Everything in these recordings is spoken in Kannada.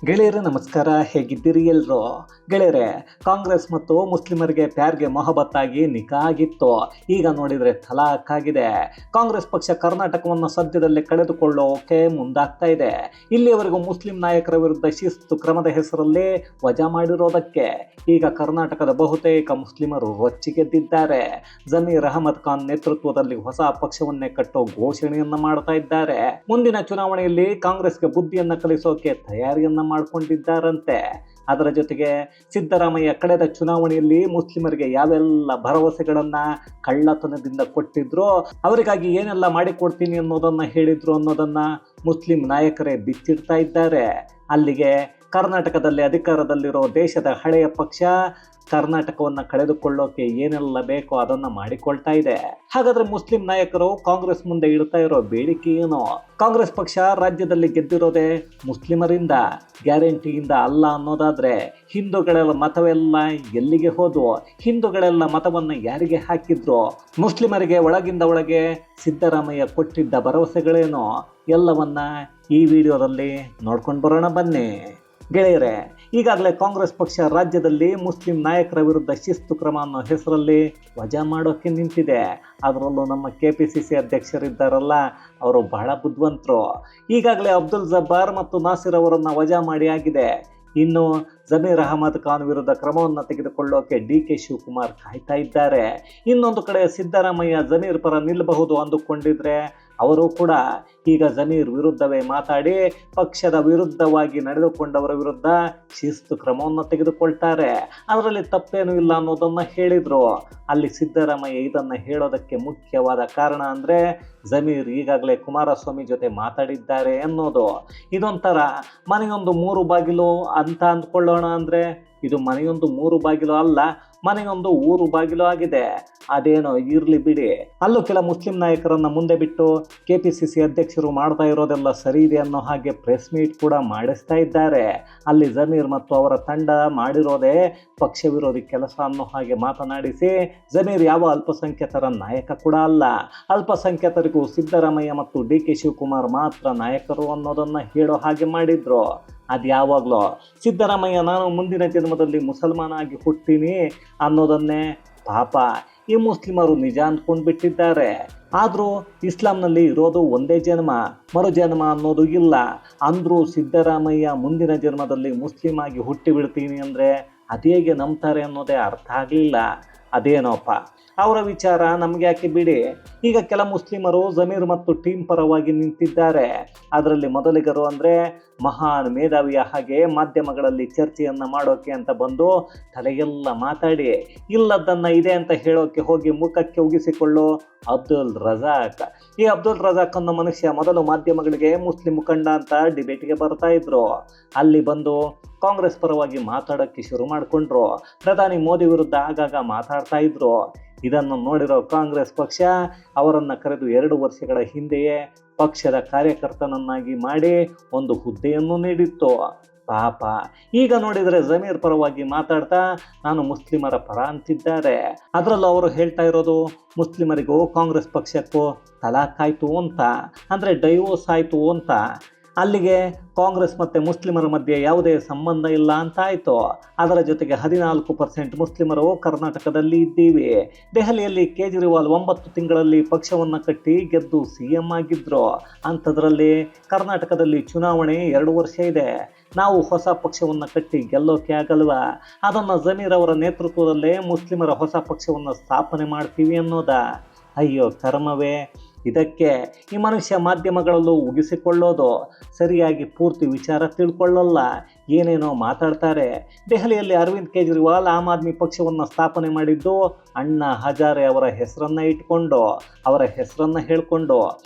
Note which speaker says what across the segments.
Speaker 1: ಗೆಳೆಯರೇ ನಮಸ್ಕಾರ, ಹೇಗಿದ್ದೀರಿ ಎಲ್ಲರೂ? ಗೆಳೆಯರೇ, ಕಾಂಗ್ರೆಸ್ ಮತ್ತು ಮುಸ್ಲಿಮರಿಗೆ ಪ್ಯಾರ್ಗೆ ಮೊಹಬತ್ತಾಗಿ ನಿಕಾ ಆಗಿತ್ತು. ಈಗ ನೋಡಿದರೆ ತಲಾಖ್ ಆಗಿದೆ. ಕಾಂಗ್ರೆಸ್ ಪಕ್ಷ ಕರ್ನಾಟಕವನ್ನು ಸದ್ಯದಲ್ಲೇ ಕಳೆದುಕೊಳ್ಳೋಕೆ ಮುಂದಾಗ್ತಾ ಇದೆ. ಇಲ್ಲಿಯವರೆಗೂ ಮುಸ್ಲಿಂ ನಾಯಕರ ವಿರುದ್ಧ ಶಿಸ್ತು ಕ್ರಮದ ಹೆಸರಲ್ಲಿ ವಜಾ ಮಾಡಿರೋದಕ್ಕೆ ಈಗ ಕರ್ನಾಟಕದ ಬಹುತೇಕ ಮುಸ್ಲಿಮರು ರೊಚ್ಚಿಗೆದ್ದಿದ್ದಾರೆ. ಜಮೀರ್ ಅಹಮದ್ ಖಾನ್ ನೇತೃತ್ವದಲ್ಲಿ ಹೊಸ ಪಕ್ಷವನ್ನೇ ಕಟ್ಟೋ ಘೋಷಣೆಯನ್ನ ಮಾಡ್ತಾ ಇದ್ದಾರೆ. ಮುಂದಿನ ಚುನಾವಣೆಯಲ್ಲಿ ಕಾಂಗ್ರೆಸ್ಗೆ ಬುದ್ಧಿಯನ್ನ ಕಲಿಸೋಕೆ ತಯಾರಿಯನ್ನ ಮಾಡಿಕೊಂಡಿದ್ದಾರಂತೆ. ಅದರ ಜೊತೆಗೆ ಸಿದ್ದರಾಮಯ್ಯ ಕಳೆದ ಚುನಾವಣೆಯಲ್ಲಿ ಮುಸ್ಲಿಮರಿಗೆ ಯಾವೆಲ್ಲ ಭರವಸೆಗಳನ್ನ ಕಳ್ಳತನದಿಂದ ಕೊಟ್ಟಿದ್ರು, ಅವರಿಗಾಗಿ ಏನೆಲ್ಲ ಮಾಡಿಕೊಡ್ತೀನಿ ಅನ್ನೋದನ್ನ ಹೇಳಿದ್ರು ಅನ್ನೋದನ್ನ ಮುಸ್ಲಿಂ ನಾಯಕರೇ ಬಿಚ್ಚಿಡ್ತಾ ಇದ್ದಾರೆ. ಅಲ್ಲಿಗೆ ಕರ್ನಾಟಕದಲ್ಲಿ ಅಧಿಕಾರದಲ್ಲಿರೋ ದೇಶದ ಹಳೆಯ ಪಕ್ಷ ಕರ್ನಾಟಕವನ್ನು ಕಳೆದುಕೊಳ್ಳೋಕೆ ಏನೆಲ್ಲ ಬೇಕೋ ಅದನ್ನು ಮಾಡಿಕೊಳ್ತಾ ಇದೆ. ಹಾಗಾದ್ರೆ ಮುಸ್ಲಿಂ ನಾಯಕರು ಕಾಂಗ್ರೆಸ್ ಮುಂದೆ ಇಡ್ತಾ ಇರೋ ಬೇಡಿಕೆ ಏನು? ಕಾಂಗ್ರೆಸ್ ಪಕ್ಷ ರಾಜ್ಯದಲ್ಲಿ ಗೆದ್ದಿರೋದೇ ಮುಸ್ಲಿಮರಿಂದ, ಗ್ಯಾರಂಟಿಯಿಂದ ಅಲ್ಲ ಅನ್ನೋದಾದ್ರೆ ಹಿಂದೂಗಳೆಲ್ಲ ಮತವೆಲ್ಲ ಎಲ್ಲಿಗೆ ಹೋದ್ವು? ಹಿಂದೂಗಳೆಲ್ಲ ಮತವನ್ನು ಯಾರಿಗೆ ಹಾಕಿದ್ರು? ಮುಸ್ಲಿಮರಿಗೆ ಒಳಗಿಂದ ಒಳಗೆ ಸಿದ್ದರಾಮಯ್ಯ ಕೊಟ್ಟಿದ್ದ ಭರವಸೆಗಳೇನು? ಎಲ್ಲವನ್ನ ಈ ವಿಡಿಯೋದಲ್ಲಿ ನೋಡ್ಕೊಂಡು ಬರೋಣ ಬನ್ನಿ. ಗೆಳೆಯರೇ, ಈಗಾಗಲೇ ಕಾಂಗ್ರೆಸ್ ಪಕ್ಷ ರಾಜ್ಯದಲ್ಲಿ ಮುಸ್ಲಿಂ ನಾಯಕರ ವಿರುದ್ಧ ಶಿಸ್ತು ಕ್ರಮ ಅನ್ನೋ ಹೆಸರಲ್ಲಿ ವಜಾ ಮಾಡೋಕ್ಕೆ ನಿಂತಿದೆ. ಅದರಲ್ಲೂ ನಮ್ಮ KPCC ಅಧ್ಯಕ್ಷರಿದ್ದಾರಲ್ಲ, ಅವರು ಬಹಳ ಬುದ್ಧಿವಂತರು. ಈಗಾಗಲೇ ಅಬ್ದುಲ್ ಜಬ್ಬಾರ್ ಮತ್ತು ನಾಸಿರ್ ಅವರನ್ನು ವಜಾ ಮಾಡಿ ಆಗಿದೆ. ಇನ್ನು ಜಮೀರ್ ಅಹಮದ್ ಖಾನ್ ವಿರುದ್ಧ ಕ್ರಮವನ್ನು ತೆಗೆದುಕೊಳ್ಳೋಕೆ DK ಶಿವಕುಮಾರ್ ಕಾಯ್ತಾ ಇದ್ದಾರೆ. ಇನ್ನೊಂದು ಕಡೆ ಸಿದ್ದರಾಮಯ್ಯ ಜಮೀರ್ ಪರ ನಿಲ್ಲಬಹುದು ಅಂದುಕೊಂಡಿದ್ರೆ ಅವರು ಕೂಡ ಈಗ ಜಮೀರ್ ವಿರುದ್ಧವೇ ಮಾತಾಡಿ ಪಕ್ಷದ ವಿರುದ್ಧವಾಗಿ ನಡೆದುಕೊಂಡವರ ವಿರುದ್ಧ ಶಿಸ್ತು ಕ್ರಮವನ್ನು ತೆಗೆದುಕೊಳ್ತಾರೆ. ಅದರಲ್ಲಿ ತಪ್ಪೇನೂ ಇಲ್ಲ ಅನ್ನೋದನ್ನ ಹೇಳಿದ್ರು. ಅಲ್ಲಿ ಸಿದ್ದರಾಮಯ್ಯ ಇದನ್ನು ಹೇಳೋದಕ್ಕೆ ಮುಖ್ಯವಾದ ಕಾರಣ ಅಂದರೆ ಜಮೀರ್ ಈಗಾಗಲೇ ಕುಮಾರಸ್ವಾಮಿ ಜೊತೆ ಮಾತಾಡಿದ್ದಾರೆ ಅನ್ನೋದು. ಇದೊಂಥರ ಮನೆಯೊಂದು 3 ಬಾಗಿಲು ಅಂತ ಅಂದ್ಕೊಳ್ಳೋಣ ಅಂದರೆ ಇದು ಮನೆಯೊಂದು 3 ಬಾಗಿಲು ಅಲ್ಲ, ಮನೆಯೊಂದು ಊರು ಬಾಗಿಲು ಆಗಿದೆ. ಅದೇನೋ ಇರ್ಲಿ ಬಿಡಿ. ಅಲ್ಲೂ ಕೆಲ ಮುಸ್ಲಿಂ ನಾಯಕರನ್ನ ಮುಂದೆ ಬಿಟ್ಟು KPCC ಅಧ್ಯಕ್ಷರು ಮಾಡ್ತಾ ಇರೋದೆಲ್ಲ ಸರಿ ಇದೆ ಅನ್ನೋ ಹಾಗೆ ಪ್ರೆಸ್ ಮೀಟ್ ಕೂಡ ಮಾಡಿಸ್ತಾ ಇದ್ದಾರೆ. ಅಲ್ಲಿ ಜಮೀರ್ ಮತ್ತು ಅವರ ತಂಡ ಮಾಡಿರೋದೇ ಪಕ್ಷ ವಿರೋಧಿ ಕೆಲಸ ಅನ್ನೋ ಹಾಗೆ ಮಾತನಾಡಿಸಿ ಜಮೀರ್ ಯಾವ ಅಲ್ಪಸಂಖ್ಯಾತರ ನಾಯಕ ಕೂಡ ಅಲ್ಲ, ಅಲ್ಪಸಂಖ್ಯಾತರಿಗೂ ಸಿದ್ದರಾಮಯ್ಯ ಮತ್ತು DK ಶಿವಕುಮಾರ್ ಮಾತ್ರ ನಾಯಕರು ಅನ್ನೋದನ್ನ ಹೇಳೋ ಹಾಗೆ ಮಾಡಿದ್ರು. ಅದು ಯಾವಾಗಲೂ ಸಿದ್ದರಾಮಯ್ಯ ನಾನು ಮುಂದಿನ ಜನ್ಮದಲ್ಲಿ ಮುಸಲ್ಮಾನ ಆಗಿ ಹುಟ್ತೀನಿ ಅನ್ನೋದನ್ನೇ ಪಾಪ ಈ ಮುಸ್ಲಿಮರು ನಿಜ ಅಂದ್ಕೊಂಡು ಬಿಟ್ಟಿದ್ದಾರೆ. ಆದರೂ ಇಸ್ಲಾಂನಲ್ಲಿ ಇರೋದು ಒಂದೇ ಜನ್ಮ, ಮರು ಜನ್ಮ ಅನ್ನೋದು ಇಲ್ಲ. ಅಂದರೂ ಸಿದ್ದರಾಮಯ್ಯ ಮುಂದಿನ ಜನ್ಮದಲ್ಲಿ ಮುಸ್ಲಿಂ ಆಗಿ ಹುಟ್ಟಿ ಬಿಡ್ತೀನಿ ಅಂದರೆ ಅದೇಗೆ ನಂಬ್ತಾರೆ ಅನ್ನೋದೇ ಅರ್ಥ ಆಗಲಿಲ್ಲ. ಅದೇನೋಪ್ಪ ಅವರ ವಿಚಾರ, ನಮ್ಗೆ ಯಾಕೆ ಬಿಡಿ. ಈಗ ಕೆಲ ಮುಸ್ಲಿಮರು ಜಮೀರ್ ಮತ್ತು ಟೀಮ್ ಪರವಾಗಿ ನಿಂತಿದ್ದಾರೆ. ಅದರಲ್ಲಿ ಮೊದಲಿಗರು ಅಂದರೆ ಮಹಾನ್ ಮೇಧಾವಿಯ ಹಾಗೆ ಮಾಧ್ಯಮಗಳಲ್ಲಿ ಚರ್ಚೆಯನ್ನು ಮಾಡೋಕೆ ಅಂತ ಬಂದು ತಲೆಗೆಲ್ಲ ಮಾತಾಡಿ ಇಲ್ಲದನ್ನ ಇದೆ ಅಂತ ಹೇಳೋಕೆ ಹೋಗಿ ಮುಖಕ್ಕೆ ಉಗಿಸಿಕೊಳ್ಳೋ ಅಬ್ದುಲ್ ರಜಾಕ್. ಈ ಅಬ್ದುಲ್ ರಜಾಕ್ ಅನ್ನೋ ಮನುಷ್ಯ ಮೊದಲು ಮಾಧ್ಯಮಗಳಿಗೆ ಮುಸ್ಲಿಂ ಮುಖಂಡ ಅಂತ ಡಿಬೇಟ್ಗೆ ಬರ್ತಾ ಇದ್ರು. ಅಲ್ಲಿ ಬಂದು ಕಾಂಗ್ರೆಸ್ ಪರವಾಗಿ ಮಾತಾಡೋಕ್ಕೆ ಶುರು ಮಾಡಿಕೊಂಡ್ರು. ಪ್ರಧಾನಿ ಮೋದಿ ವಿರುದ್ಧ ಆಗಾಗ ಮಾತಾಡ್ತಾ ಇದ್ರು. ಇದನ್ನು ನೋಡಿರೋ ಕಾಂಗ್ರೆಸ್ ಪಕ್ಷ ಅವರನ್ನು ಕರೆದು 2 ವರ್ಷಗಳ ಹಿಂದೆಯೇ ಪಕ್ಷದ ಕಾರ್ಯಕರ್ತನನ್ನಾಗಿ ಮಾಡಿ ಒಂದು ಹುದ್ದೆಯನ್ನು ನೀಡಿತ್ತು. ಪಾಪ ಈಗ ನೋಡಿದರೆ ಜಮೀರ್ ಪರವಾಗಿ ಮಾತಾಡ್ತಾ ನಾನು ಮುಸ್ಲಿಮರ ಪರ ಅಂತಿದ್ದಾರೆ. ಅದರಲ್ಲೂ ಅವರು ಹೇಳ್ತಾ ಇರೋದು ಮುಸ್ಲಿಮರಿಗೂ ಕಾಂಗ್ರೆಸ್ ಪಕ್ಷಕ್ಕೂ ತಲಾಖ್ ಆಯಿತು ಅಂತ, ಅಂದರೆ ಡೈವೋರ್ಸ್ ಆಯಿತು ಅಂತ. ಅಲ್ಲಿಗೆ ಕಾಂಗ್ರೆಸ್ ಮತ್ತು ಮುಸ್ಲಿಮರ ಮಧ್ಯೆ ಯಾವುದೇ ಸಂಬಂಧ ಇಲ್ಲ ಅಂತ ಆಯಿತು. ಅದರ ಜೊತೆಗೆ 14% ಮುಸ್ಲಿಮರು ಕರ್ನಾಟಕದಲ್ಲಿ ಇದ್ದೀವಿ. ದೆಹಲಿಯಲ್ಲಿ ಕೇಜ್ರಿವಾಲ್ 9 ತಿಂಗಳಲ್ಲಿ ಪಕ್ಷವನ್ನು ಕಟ್ಟಿ ಗೆದ್ದು CM ಆಗಿದ್ರು. ಅಂಥದ್ರಲ್ಲಿ ಕರ್ನಾಟಕದಲ್ಲಿ ಚುನಾವಣೆ 2 ವರ್ಷ ಇದೆ. ನಾವು ಹೊಸ ಪಕ್ಷವನ್ನು ಕಟ್ಟಿ ಗೆಲ್ಲೋಕೆ ಆಗಲ್ವಾ? ಅದನ್ನು ಜಮೀರ್ ಅವರ ನೇತೃತ್ವದಲ್ಲೇ ಮುಸ್ಲಿಮರ ಹೊಸ ಪಕ್ಷವನ್ನು ಸ್ಥಾಪನೆ ಮಾಡ್ತೀವಿ ಅನ್ನೋದಾ? ಅಯ್ಯೋ ಕರ್ಮವೇ. ಇದಕ್ಕೆ ಈ ಮನುಷ್ಯ ಮಾಧ್ಯಮಗಳಲ್ಲೂ ಉಗಿಸಿಕೊಳ್ಳೋದು, ಸರಿಯಾಗಿ ಪೂರ್ತಿ ವಿಚಾರ ತಿಳ್ಕೊಳ್ಳಲ್ಲ, ಏನೇನೋ ಮಾತಾಡ್ತಾರೆ. ದೆಹಲಿಯಲ್ಲಿ ಅರವಿಂದ್ ಕೇಜ್ರಿವಾಲ್ ಆಮ್ ಆದ್ಮಿ ಪಕ್ಷವನ್ನು ಸ್ಥಾಪನೆ ಮಾಡಿದ್ದು ಅಣ್ಣಾ ಹಜಾರೆ ಅವರ ಹೆಸರನ್ನು ಇಟ್ಕೊಂಡು, ಅವರ ಹೆಸರನ್ನು ಹೇಳ್ಕೊಂಡು,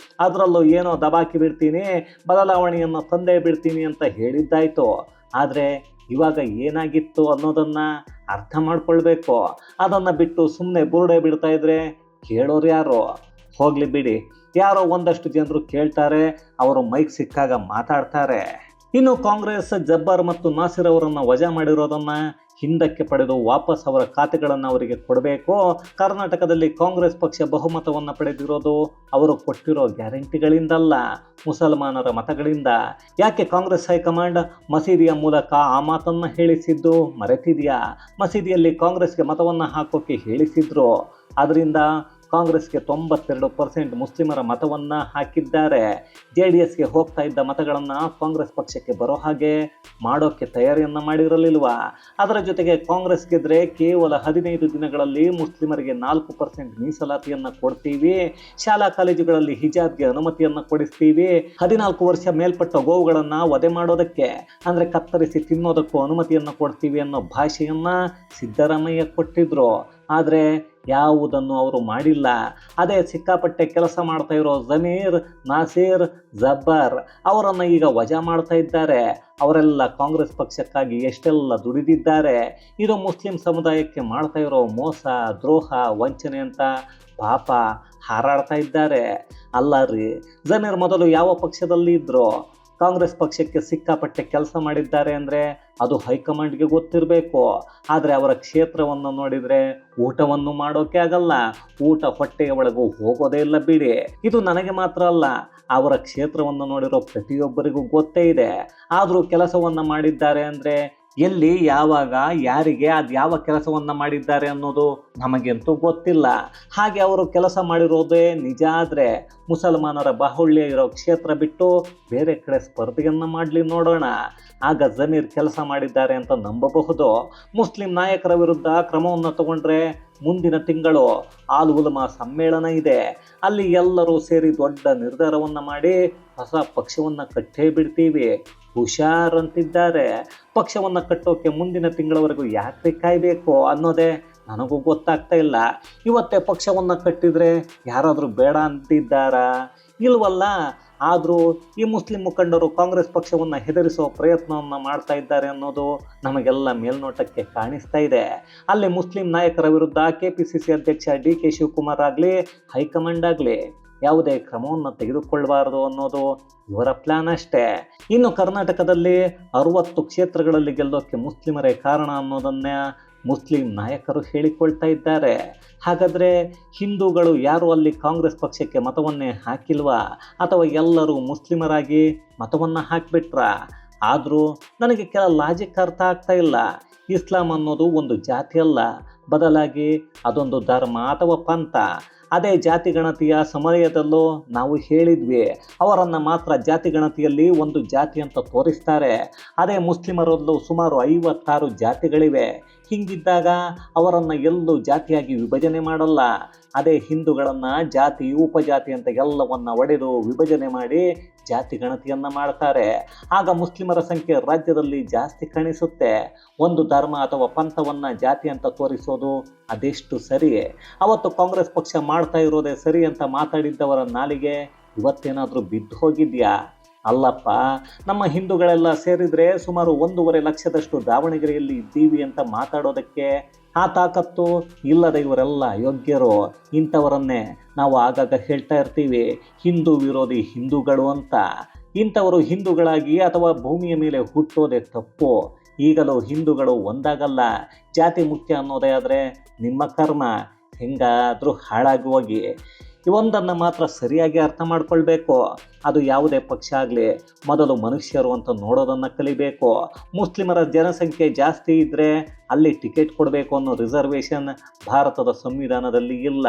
Speaker 1: ಅದರಲ್ಲೂ ಏನೋ ದಬಾಕಿ ಬಿಡ್ತೀನಿ, ಬದಲಾವಣೆಯನ್ನು ತಂದೇ ಬಿಡ್ತೀನಿ ಅಂತ ಹೇಳಿದ್ದಾಯಿತು. ಆದರೆ ಇವಾಗ ಏನಾಗಿತ್ತು ಅನ್ನೋದನ್ನು ಅರ್ಥ ಮಾಡ್ಕೊಳ್ಬೇಕು. ಅದನ್ನು ಬಿಟ್ಟು ಸುಮ್ಮನೆ ಬುರುಡೆ ಬಿಡ್ತಾ ಇದ್ರೆ ಕೇಳೋರು ಯಾರು? ಹೋಗಲಿ ಬಿಡಿ, ಯಾರೋ ಒಂದಷ್ಟು ಜನರು ಕೇಳ್ತಾರೆ, ಅವರು ಮೈಕ್ ಸಿಕ್ಕಾಗ ಮಾತಾಡ್ತಾರೆ. ಇನ್ನು ಕಾಂಗ್ರೆಸ್ ಜಬ್ಬಾರ್ ಮತ್ತು ನಾಸಿರ್ ಅವರನ್ನು ವಜಾ ಮಾಡಿರೋದನ್ನು ಹಿಂದಕ್ಕೆ ಪಡೆದು ವಾಪಸ್ ಅವರ ಖಾತೆಗಳನ್ನು ಅವರಿಗೆ ಕೊಡಬೇಕು. ಕರ್ನಾಟಕದಲ್ಲಿ ಕಾಂಗ್ರೆಸ್ ಪಕ್ಷ ಬಹುಮತವನ್ನು ಪಡೆದಿರೋದು ಅವರು ಕೊಟ್ಟಿರೋ ಗ್ಯಾರಂಟಿಗಳಿಂದಲ್ಲ, ಮುಸಲ್ಮಾನರ ಮತಗಳಿಂದ. ಯಾಕೆ ಕಾಂಗ್ರೆಸ್ ಹೈಕಮಾಂಡ್ ಮಸೀದಿಯ ಮೂಲಕ ಆ ಮಾತನ್ನು ಹೇಳಿಸಿದ್ದು ಮರೆತಿದೆಯಾ? ಮಸೀದಿಯಲ್ಲಿ ಕಾಂಗ್ರೆಸ್ಗೆ ಮತವನ್ನು ಹಾಕೋಕೆ ಹೇಳಿಸಿದ್ರು. ಅದರಿಂದ ಕಾಂಗ್ರೆಸ್ಗೆ 92% ಮುಸ್ಲಿಮರ ಮತವನ್ನು ಹಾಕಿದ್ದಾರೆ. JDSಗೆ ಹೋಗ್ತಾ ಇದ್ದ ಮತಗಳನ್ನು ಕಾಂಗ್ರೆಸ್ ಪಕ್ಷಕ್ಕೆ ಬರೋ ಹಾಗೆ ಮಾಡೋಕ್ಕೆ ತಯಾರಿಯನ್ನು ಮಾಡಿರಲಿಲ್ವಾ? ಅದರ ಜೊತೆಗೆ ಕಾಂಗ್ರೆಸ್ ಗೆದ್ರೆ ಕೇವಲ 15 ದಿನಗಳಲ್ಲಿ ಮುಸ್ಲಿಮರಿಗೆ 4% ಮೀಸಲಾತಿಯನ್ನು ಕೊಡ್ತೀವಿ, ಶಾಲಾ ಕಾಲೇಜುಗಳಲ್ಲಿ ಹಿಜಾಬ್ಗೆ ಅನುಮತಿಯನ್ನು ಕೊಡಿಸ್ತೀವಿ, 14 ವರ್ಷ ಮೇಲ್ಪಟ್ಟ ಗೋವುಗಳನ್ನು ವಧೆ ಮಾಡೋದಕ್ಕೆ ಅಂದರೆ ಕತ್ತರಿಸಿ ತಿನ್ನೋದಕ್ಕೂ ಅನುಮತಿಯನ್ನು ಕೊಡ್ತೀವಿ ಅನ್ನೋ ಭಾಷೆಯನ್ನು ಸಿದ್ದರಾಮಯ್ಯ ಕೊಟ್ಟಿದ್ರು. ಆದರೆ ಯಾವುದನ್ನು ಅವರು ಮಾಡಿಲ್ಲ. ಅದೇ ಸಿಕ್ಕಾಪಟ್ಟೆ ಕೆಲಸ ಮಾಡ್ತಾ ಇರೋ ಜಮೀರ್, ನಾಸೀರ್, ಜಬ್ಬಾರ್ ಅವರನ್ನು ಈಗ ವಜಾ ಮಾಡ್ತಾ ಇದ್ದಾರೆ. ಅವರೆಲ್ಲ ಕಾಂಗ್ರೆಸ್ ಪಕ್ಷಕ್ಕಾಗಿ ಎಷ್ಟೆಲ್ಲ ದುಡಿದಿದ್ದಾರೆ. ಇದು ಮುಸ್ಲಿಂ ಸಮುದಾಯಕ್ಕೆ ಮಾಡ್ತಾ ಇರೋ ಮೋಸ, ದ್ರೋಹ, ವಂಚನೆ ಅಂತ ಪಾಪ ಹಾರಾಡ್ತಾ ಇದ್ದಾರೆ. ಅಲ್ಲ ರೀ, ಜಮೀರ್ ಮೊದಲು ಯಾವ ಪಕ್ಷದಲ್ಲಿ ಇದ್ರು? ಕಾಂಗ್ರೆಸ್ ಪಕ್ಷಕ್ಕೆ ಸಿಕ್ಕಾಪಟ್ಟೆ ಕೆಲಸ ಮಾಡಿದ್ದಾರೆ ಅಂದರೆ ಅದು ಹೈಕಮಾಂಡ್ಗೆ ಗೊತ್ತಿರಬೇಕು. ಆದರೆ ಅವರ ಕ್ಷೇತ್ರವನ್ನು ನೋಡಿದರೆ ಊಟವನ್ನು ಮಾಡೋಕೆ ಆಗಲ್ಲ, ಊಟ ಹೊಟ್ಟೆಯ ಒಳಗೂ ಹೋಗೋದೇ ಇಲ್ಲ ಬಿಡಿ. ಇದು ನನಗೆ ಮಾತ್ರ ಅಲ್ಲ, ಅವರ ಕ್ಷೇತ್ರವನ್ನು ನೋಡಿರೋ ಪ್ರತಿಯೊಬ್ಬರಿಗೂ ಗೊತ್ತೇ ಇದೆ. ಆದರೂ ಕೆಲಸವನ್ನು ಮಾಡಿದ್ದಾರೆ ಅಂದರೆ ಎಲ್ಲಿ, ಯಾವಾಗ, ಯಾರಿಗೆ, ಅದು ಯಾವ ಕೆಲಸವನ್ನು ಮಾಡಿದ್ದಾರೆ ಅನ್ನೋದು ನಮಗಂತೂ ಗೊತ್ತಿಲ್ಲ. ಹಾಗೆ ಅವರು ಕೆಲಸ ಮಾಡಿರೋದೇ ನಿಜ ಆದರೆ ಮುಸಲ್ಮಾನರ ಬಾಹುಳ್ಯ ಇರೋ ಕ್ಷೇತ್ರ ಬಿಟ್ಟು ಬೇರೆ ಕಡೆ ಸ್ಪರ್ಧೆಯನ್ನು ಮಾಡಲಿ ನೋಡೋಣ. ಆಗ ಜಮೀರ್ ಕೆಲಸ ಮಾಡಿದ್ದಾರೆ ಅಂತ ನಂಬಬಹುದು. ಮುಸ್ಲಿಂ ನಾಯಕರ ವಿರುದ್ಧ ಕ್ರಮವನ್ನು ತಗೊಂಡ್ರೆ ಮುಂದಿನ ತಿಂಗಳು ಆಲ್ ಉಲಮಾ ಸಮ್ಮೇಳನ ಇದೆ. ಅಲ್ಲಿ ಎಲ್ಲರೂ ಸೇರಿ ದೊಡ್ಡ ನಿರ್ಧಾರವನ್ನು ಮಾಡಿ ಹೊಸ ಪಕ್ಷವನ್ನು ಕಟ್ಟೇ ಬಿಡ್ತೀವಿ, ಹುಷಾರ್ ಅಂತಿದ್ದಾರೆ. ಪಕ್ಷವನ್ನು ಕಟ್ಟೋಕೆ ಮುಂದಿನ ತಿಂಗಳವರೆಗೂ ಯಾಕೆ ಕಾಯಬೇಕು ಅನ್ನೋದೇ ನನಗೂ ಗೊತ್ತಾಗ್ತಾ ಇಲ್ಲ. ಇವತ್ತೇ ಪಕ್ಷವನ್ನು ಕಟ್ಟಿದರೆ ಯಾರಾದರೂ ಬೇಡ ಅಂತಿದ್ದಾರಾ? ಇಲ್ವಲ್ಲ. ಆದರೂ ಈ ಮುಸ್ಲಿಂ ಮುಖಂಡರು ಕಾಂಗ್ರೆಸ್ ಪಕ್ಷವನ್ನು ಹೆದರಿಸುವ ಪ್ರಯತ್ನವನ್ನು ಮಾಡ್ತಾ ಇದ್ದಾರೆ ಅನ್ನೋದು ನಮಗೆಲ್ಲ ಮೇಲ್ನೋಟಕ್ಕೆ ಕಾಣಿಸ್ತಾ ಇದೆ. ಅಲ್ಲಿ ಮುಸ್ಲಿಂ ನಾಯಕರ ವಿರುದ್ಧ KPCC ಅಧ್ಯಕ್ಷ DK ಶಿವಕುಮಾರ್ ಆಗಲಿ, ಹೈಕಮಾಂಡ್ ಆಗಲಿ ಯಾವುದೇ ಕ್ರಮವನ್ನು ತೆಗೆದುಕೊಳ್ಳಬಾರದು ಅನ್ನೋದು ಇವರ ಪ್ಲಾನ್ ಅಷ್ಟೇ. ಇನ್ನು ಕರ್ನಾಟಕದಲ್ಲಿ 60 ಕ್ಷೇತ್ರಗಳಲ್ಲಿ ಗೆಲ್ಲೋಕ್ಕೆ ಮುಸ್ಲಿಮರೇ ಕಾರಣ ಅನ್ನೋದನ್ನ ಮುಸ್ಲಿಂ ನಾಯಕರು ಹೇಳಿಕೊಳ್ತಾ ಇದ್ದಾರೆ. ಹಾಗಾದರೆ ಹಿಂದೂಗಳು ಯಾರು ಅಲ್ಲಿ ಕಾಂಗ್ರೆಸ್ ಪಕ್ಷಕ್ಕೆ ಮತವನ್ನೇ ಹಾಕಿಲ್ವಾ? ಅಥವಾ ಎಲ್ಲರೂ ಮುಸ್ಲಿಮರಾಗಿ ಮತವನ್ನು ಹಾಕಿಬಿಟ್ರಾ? ಆದರೂ ನನಗೆ ಕೆಲ ಲಾಜಿಕ್ ಅರ್ಥ ಆಗ್ತಾ ಇಲ್ಲ. ಇಸ್ಲಾಂ ಅನ್ನೋದು ಒಂದು ಜಾತಿ ಅಲ್ಲ, ಬದಲಾಗಿ ಅದೊಂದು ಧರ್ಮ ಅಥವಾ ಪಂಥ. ಅದೇ ಜಾತಿ ಗಣತಿಯ ಸಮಯದಲ್ಲೂ ನಾವು ಹೇಳಿದ್ವಿ, ಅವರನ್ನು ಮಾತ್ರ ಜಾತಿ ಗಣತಿಯಲ್ಲಿ ಒಂದು ಜಾತಿ ಅಂತ ತೋರಿಸ್ತಾರೆ. ಅದೇ ಮುಸ್ಲಿಮರಲ್ಲೂ ಸುಮಾರು 56 ಜಾತಿಗಳಿವೆ. ಹೀಗಿದ್ದಾಗ ಅವರನ್ನು ಎಲ್ಲೂ ಜಾತಿಯಾಗಿ ವಿಭಜನೆ ಮಾಡಲ್ಲ. ಅದೇ ಹಿಂದೂಗಳನ್ನು ಜಾತಿ, ಉಪಜಾತಿ ಅಂತ ಎಲ್ಲವನ್ನು ಒಡೆದು ವಿಭಜನೆ ಮಾಡಿ ಜಾತಿ ಗಣತಿಯನ್ನು ಮಾಡ್ತಾರೆ. ಆಗ ಮುಸ್ಲಿಮರ ಸಂಖ್ಯೆ ರಾಜ್ಯದಲ್ಲಿ ಜಾಸ್ತಿ ಕಾಣಿಸುತ್ತೆ. ಒಂದು ಧರ್ಮ ಅಥವಾ ಪಂಥವನ್ನು ಜಾತಿ ಅಂತ ತೋರಿಸೋದು ಅದೆಷ್ಟು ಸರಿ? ಅವತ್ತು ಕಾಂಗ್ರೆಸ್ ಪಕ್ಷ ಮಾಡ್ತಾ ಇರೋದೇ ಸರಿ ಅಂತ ಮಾತಾಡಿದ್ದವರ ನಾಲಿಗೆ ಇವತ್ತೇನಾದರೂ ಬಿದ್ದು ಹೋಗಿದೆಯಾ? ಅಲ್ಲಪ್ಪ, ನಮ್ಮ ಹಿಂದೂಗಳೆಲ್ಲ ಸೇರಿದರೆ ಸುಮಾರು 1.5 ಲಕ್ಷದಷ್ಟು ದಾವಣಗೆರೆಯಲ್ಲಿ ಇದ್ದೀವಿ ಅಂತ ಮಾತಾಡೋದಕ್ಕೆ ಆ ತಾಕತ್ತು ಇಲ್ಲದ ಇವರೆಲ್ಲ ಯೋಗ್ಯರು. ಇಂಥವರನ್ನೇ ನಾವು ಆಗಾಗ ಹೇಳ್ತಾ ಇರ್ತೀವಿ, ಹಿಂದೂ ವಿರೋಧಿ ಹಿಂದೂಗಳು ಅಂತ. ಇಂಥವರು ಹಿಂದೂಗಳಾಗಿ ಅಥವಾ ಭೂಮಿಯ ಮೇಲೆ ಹುಟ್ಟೋದೇ ತಪ್ಪು. ಈಗಲೂ ಹಿಂದೂಗಳು ಒಂದಾಗಲ್ಲ. ಜಾತಿ ಮುಖ್ಯ ಅನ್ನೋದೇ ಆದರೆ ನಿಮ್ಮ ಕರ್ಮ, ಹೆಂಗಾದರೂ ಹಾಳಾಗಿ ಹೋಗಿ. ಇವೊಂದನ್ನು ಮಾತ್ರ ಸರಿಯಾಗಿ ಅರ್ಥ ಮಾಡ್ಕೊಳ್ಬೇಕು, ಅದು ಯಾವುದೇ ಪಕ್ಷ ಆಗಲಿ ಮೊದಲು ಮನುಷ್ಯರು ಅಂತ ನೋಡೋದನ್ನು ಕಲಿಬೇಕು. ಮುಸ್ಲಿಮರ ಜನಸಂಖ್ಯೆ ಜಾಸ್ತಿ ಇದ್ದರೆ ಅಲ್ಲಿ ಟಿಕೆಟ್ ಕೊಡಬೇಕು ಅನ್ನೋ ರಿಸರ್ವೇಷನ್ ಭಾರತದ ಸಂವಿಧಾನದಲ್ಲಿ ಇಲ್ಲ.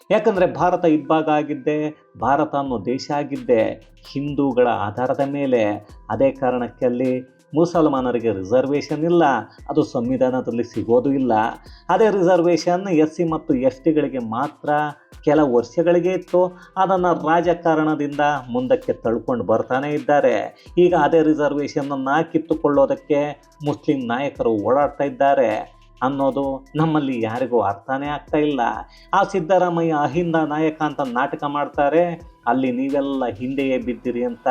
Speaker 1: ಯಾಕಂದರೆ ಭಾರತ ಇಬ್ಬಾಗ ಆಗಿದ್ದೆ, ಭಾರತ ಅನ್ನೋ ದೇಶ ಆಗಿದ್ದೆ ಹಿಂದೂಗಳ ಆಧಾರದ ಮೇಲೆ. ಅದೇ ಕಾರಣಕ್ಕೆ ಅಲ್ಲಿ ಮುಸಲ್ಮಾನರಿಗೆ ರಿಸರ್ವೇಷನ್ ಇಲ್ಲ, ಅದು ಸಂವಿಧಾನದಲ್ಲಿ ಸಿಗೋದು ಇಲ್ಲ. ಅದೇ ರಿಸರ್ವೇಷನ್ SC ಮತ್ತು STಗಳಿಗೆ ಮಾತ್ರ ಕೆಲ ವರ್ಷಗಳಿಗೆ ಇತ್ತು. ಅದನ್ನು ರಾಜಕಾರಣದಿಂದ ಮುಂದಕ್ಕೆ ತಳ್ಕೊಂಡು ಬರ್ತಾನೆ ಇದ್ದಾರೆ. ಈಗ ಅದೇ ರಿಸರ್ವೇಷನನ್ನು ಕಿತ್ತುಕೊಳ್ಳೋದಕ್ಕೆ ಮುಸ್ಲಿಂ ನಾಯಕರು ಓಡಾಡ್ತಾ ಇದ್ದಾರೆ ಅನ್ನೋದು ನಮ್ಮಲ್ಲಿ ಯಾರಿಗೂ ಅರ್ಥನೇ ಆಗ್ತಾ ಇಲ್ಲ. ಆ ಸಿದ್ದರಾಮಯ್ಯ ಅಹಿಂದ ನಾಯಕ ಅಂತ ನಾಟಕ ಮಾಡ್ತಾರೆ, ಅಲ್ಲಿ ನೀವೆಲ್ಲ ಹಿಂದೆಯೇ ಬಿದ್ದಿರಿ ಅಂತ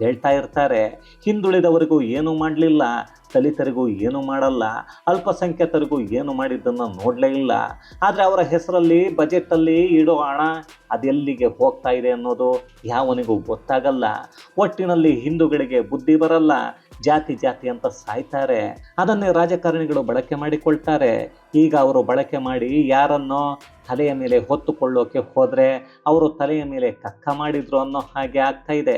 Speaker 1: ಹೇಳ್ತಾ ಇರ್ತಾರೆ. ಹಿಂದುಳಿದವರಿಗೂ ಏನೂ ಮಾಡಲಿಲ್ಲ, ದಲಿತರಿಗೂ ಏನೂ ಮಾಡಲ್ಲ, ಅಲ್ಪಸಂಖ್ಯಾತರಿಗೂ ಏನು ಮಾಡಿದ್ದನ್ನು ನೋಡಲೇ ಇಲ್ಲ. ಆದರೆ ಅವರ ಹೆಸರಲ್ಲಿ ಬಜೆಟಲ್ಲಿ ಇಡೋ ಹಣ ಅದೆಲ್ಲಿಗೆ ಹೋಗ್ತಾ ಇದೆ ಅನ್ನೋದು ಯಾವನಿಗೂ ಗೊತ್ತಾಗಲ್ಲ. ಒಟ್ಟಿನಲ್ಲಿ ಹಿಂದೂಗಳಿಗೆ ಬುದ್ಧಿ ಬರಲ್ಲ, ಜಾತಿ ಅಂತ ಸಾಯ್ತಾರೆ. ಅದನ್ನೇ ರಾಜಕಾರಣಿಗಳು ಬಳಕೆ ಮಾಡಿಕೊಳ್ತಾರೆ. ಈಗ ಅವರು ಬಳಕೆ ಮಾಡಿ ಯಾರನ್ನೋ ತಲೆಯ ಮೇಲೆ ಹೊತ್ತುಕೊಳ್ಳೋಕೆ ಹೋದರೆ ಅವರು ತಲೆಯ ಮೇಲೆ ಕಕ್ಕ ಮಾಡಿದ್ರು ಅನ್ನೋ ಹಾಗೆ ಆಗ್ತಾ ಇದೆ.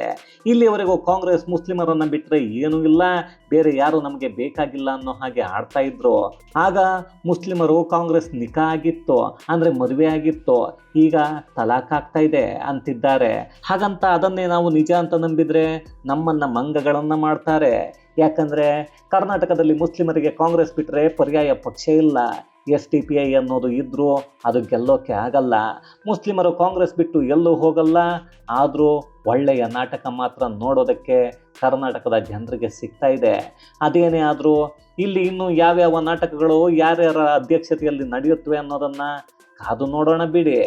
Speaker 1: ಇಲ್ಲಿವರೆಗೂ ಕಾಂಗ್ರೆಸ್ ಮುಸ್ಲಿಮರನ್ನು ಬಿಟ್ಟರೆ ಏನೂ ಇಲ್ಲ, ಬೇರೆ ಯಾರು ನಮಗೆ ಬೇಕಾಗಿಲ್ಲ ಅನ್ನೋ ಹಾಗೆ ಆಡ್ತಾ ಇದ್ರು. ಆಗ ಮುಸ್ಲಿಮರು ಕಾಂಗ್ರೆಸ್ ನಿಕಾ ಆಗಿತ್ತು, ಅಂದರೆ ಮದುವೆ ಆಗಿತ್ತು, ಈಗ ತಲಾಕ್ ಆಗ್ತಾ ಇದೆ ಅಂತಿದ್ದಾರೆ. ಹಾಗಂತ ಅದನ್ನೇ ನಾವು ನಿಜ ಅಂತ ನಂಬಿದರೆ ನಮ್ಮನ್ನು ಮಂಗಗಳನ್ನು ಮಾಡ್ತಾರೆ. ಯಾಕಂದರೆ ಕರ್ನಾಟಕದಲ್ಲಿ ಮುಸ್ಲಿಮರಿಗೆ ಕಾಂಗ್ರೆಸ್ ಬಿಟ್ಟರೆ ಪರ್ಯಾಯ ಪಕ್ಷ ಇಲ್ಲ. SDPI ಅನ್ನೋದು ಇದ್ದರೂ ಅದು ಗೆಲ್ಲೋಕೆ ಆಗಲ್ಲ. ಮುಸ್ಲಿಮರು ಕಾಂಗ್ರೆಸ್ ಬಿಟ್ಟು ಎಲ್ಲೂ ಹೋಗಲ್ಲ. ಆದರೂ ಒಳ್ಳೆಯ ನಾಟಕ ಮಾತ್ರ ನೋಡೋದಕ್ಕೆ ಕರ್ನಾಟಕದ ಜನರಿಗೆ ಸಿಗ್ತಾ ಇದೆ. ಅದೇನೇ ಆದರೂ ಇಲ್ಲಿ ಇನ್ನೂ ಯಾವ್ಯಾವ ನಾಟಕಗಳು ಯಾರ್ಯಾರ ಅಧ್ಯಕ್ಷತೆಯಲ್ಲಿ ನಡೆಯುತ್ತವೆ ಅನ್ನೋದನ್ನು ಕಾದು ನೋಡೋಣ ಬಿಡಿ.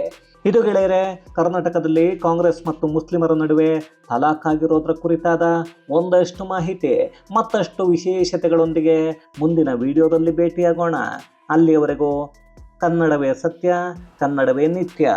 Speaker 1: ಇದು ಗೆಳೆಯರೆ, ಕರ್ನಾಟಕದಲ್ಲಿ ಕಾಂಗ್ರೆಸ್ ಮತ್ತು ಮುಸ್ಲಿಮರ ನಡುವೆ ತಲಾಕ್ ಆಗಿರೋದ್ರ ಕುರಿತಾದ ಒಂದಷ್ಟು ಮಾಹಿತಿ. ಮತ್ತಷ್ಟು ವಿಶೇಷತೆಗಳೊಂದಿಗೆ ಮುಂದಿನ ವಿಡಿಯೋದಲ್ಲಿ ಭೇಟಿಯಾಗೋಣ. ಅಲ್ಲಿಯವರೆಗೂ ಕನ್ನಡವೇ ಸತ್ಯ, ಕನ್ನಡವೇ ನಿತ್ಯ.